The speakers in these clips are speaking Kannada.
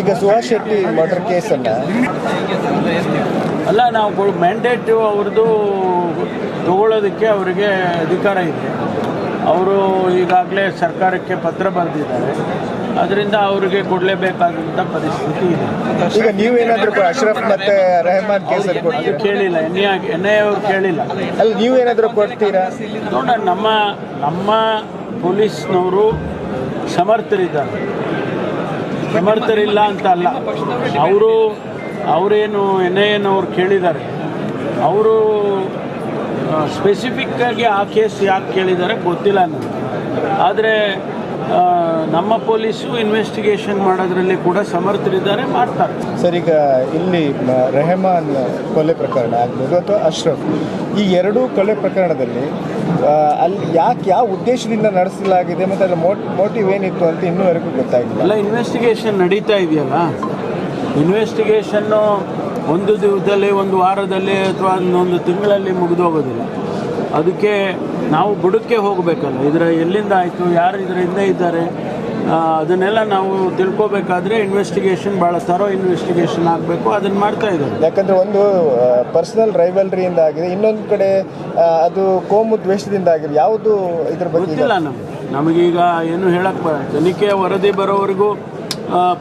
ಈಗ ಸುಹಾಸ್ ಶೆಟ್ಟಿ ಮರ್ಡರ್ ಕೇಸನ್ನು ಅಲ್ಲ ನಾವು ಮ್ಯಾಂಡೇಟ್ ಅವ್ರದ್ದು ತಗೊಳ್ಳೋದಕ್ಕೆ ಅವರಿಗೆ ಅಧಿಕಾರ ಇದೆ. ಅವರು ಈಗಾಗಲೇ ಸರ್ಕಾರಕ್ಕೆ ಪತ್ರ ಬರೆದಿದ್ದಾರೆ. ಅದರಿಂದ ಅವರಿಗೆ ಕೊಡಲೇಬೇಕಾದಂಥ ಪರಿಸ್ಥಿತಿ ಇದೆ. ಈಗ ನೀವೇನಾದರೂ ಅಶ್ರಫ್ ಮತ್ತೆ ರೆಹಮಾನ್ ಕೇಸಲ್ಲಿ ಅದು ಕೇಳಿಲ್ಲ, ಎನ್ ಐ ಅವರು ಕೇಳಿಲ್ಲ. ಅಲ್ಲ, ನೀವೇನಾದರೂ ಕೊಡ್ತೀರಾ? ನೋಡ, ನಮ್ಮ ಪೊಲೀಸ್ನವರು ಸಮರ್ಥರಿಲ್ಲ ಅಂತ ಅಲ್ಲ. ಅವರೇನು ಎನ್ ಐ ಎನವ್ರು ಕೇಳಿದ್ದಾರೆ, ಅವರು ಸ್ಪೆಸಿಫಿಕ್ಕಾಗಿ ಆ ಕೇಸ್ ಯಾಕೆ ಕೇಳಿದ್ದಾರೆ ಗೊತ್ತಿಲ್ಲ ನನಗೆ. ಆದರೆ ನಮ್ಮ ಪೊಲೀಸು ಇನ್ವೆಸ್ಟಿಗೇಷನ್ ಮಾಡೋದ್ರಲ್ಲಿ ಕೂಡ ಸಮರ್ಥರಿದ್ದಾರೆ, ಮಾಡ್ತಾರೆ. ಸರ್, ಈಗ ಇಲ್ಲಿ ರೆಹಮಾನ್ ಕೊಲೆ ಪ್ರಕರಣ ಆಗ್ಬೋದು ಅಥವಾ ಅಶ್ರಫ್, ಈ ಎರಡೂ ಕೊಲೆ ಪ್ರಕರಣದಲ್ಲಿ ಅಲ್ಲಿ ಯಾವ ಉದ್ದೇಶದಿಂದ ನಡೆಸಲಾಗಿದೆ ಮತ್ತು ಅದರ ಮೋಟಿವ್ ಏನಿತ್ತು ಅಂತ ಇನ್ನೂವರೆಗೂ ಗೊತ್ತಾಗಿಲ್ಲ. ಎಲ್ಲ ಇನ್ವೆಸ್ಟಿಗೇಷನ್ ನಡೀತಾ ಇದೆಯಲ್ಲ. ಇನ್ವೆಸ್ಟಿಗೇಷನ್ನು ಒಂದು ದಿವಸದಲ್ಲಿ, ಒಂದು ವಾರದಲ್ಲಿ ಅಥವಾ ಒಂದು ತಿಂಗಳಲ್ಲಿ ಮುಗಿದೋಗೋದಿಲ್ಲ. ಅದಕ್ಕೆ ನಾವು ಬುಡಕ್ಕೆ ಹೋಗಬೇಕಲ್ಲ, ಇದರ ಎಲ್ಲಿಂದ ಆಯಿತು, ಯಾರು ಇದರ ಹಿಂದೆ ಇದ್ದಾರೆ, ಅದನ್ನೆಲ್ಲ ನಾವು ತಿಳ್ಕೊಬೇಕಾದ್ರೆ ಇನ್ವೆಸ್ಟಿಗೇಷನ್ ಭಾಳ ಥರೋ ಇನ್ವೆಸ್ಟಿಗೇಷನ್ ಆಗಬೇಕು. ಅದನ್ನು ಮಾಡ್ತಾ ಇದ್ದಾರೆ. ಯಾಕಂದರೆ ಒಂದು ಪರ್ಸನಲ್ ರೈವಲ್ರಿಯಿಂದ ಆಗಿದೆ, ಇನ್ನೊಂದು ಕಡೆ ಅದು ಕೋಮು ದ್ವೇಷದಿಂದ ಆಗಿದೆ. ಯಾವುದು ಇದ್ರ ಬಗ್ಗೆ ಗೊತ್ತಿಲ್ಲ ನಮಗೀಗ ಏನು ಹೇಳಕ್ಕೆ ತನಿಖೆ ವರದಿ ಬರೋವರೆಗೂ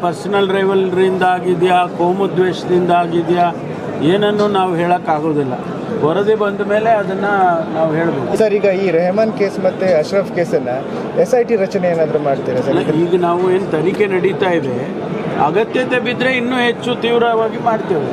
ಪರ್ಸನಲ್ ರೈವಲ್ರಿಯಿಂದ ಆಗಿದೆಯಾ, ಕೋಮು ದ್ವೇಷದಿಂದ ಆಗಿದೆಯಾ ಏನನ್ನು ನಾವು ಹೇಳೋಕ್ಕಾಗೋದಿಲ್ಲ. ವರದಿ ಬಂದ ಮೇಲೆ ಅದನ್ನು ನಾವು ಹೇಳಬೇಕು. ಸರ್, ಈಗ ಈ ರೆಹಮಾನ್ ಕೇಸ್ ಮತ್ತು ಅಶ್ರಫ್ ಕೇಸನ್ನು SIT ರಚನೆ ಏನಾದರೂ ಮಾಡ್ತೀರಾ ಸರ್? ಈಗ ನಾವು ಏನು ತನಿಖೆ ನಡೀತಾ ಇದೆ, ಅಗತ್ಯತೆ ಬಿದ್ದರೆ ಇನ್ನೂ ಹೆಚ್ಚು ತೀವ್ರವಾಗಿ ಮಾಡ್ತೇವೆ.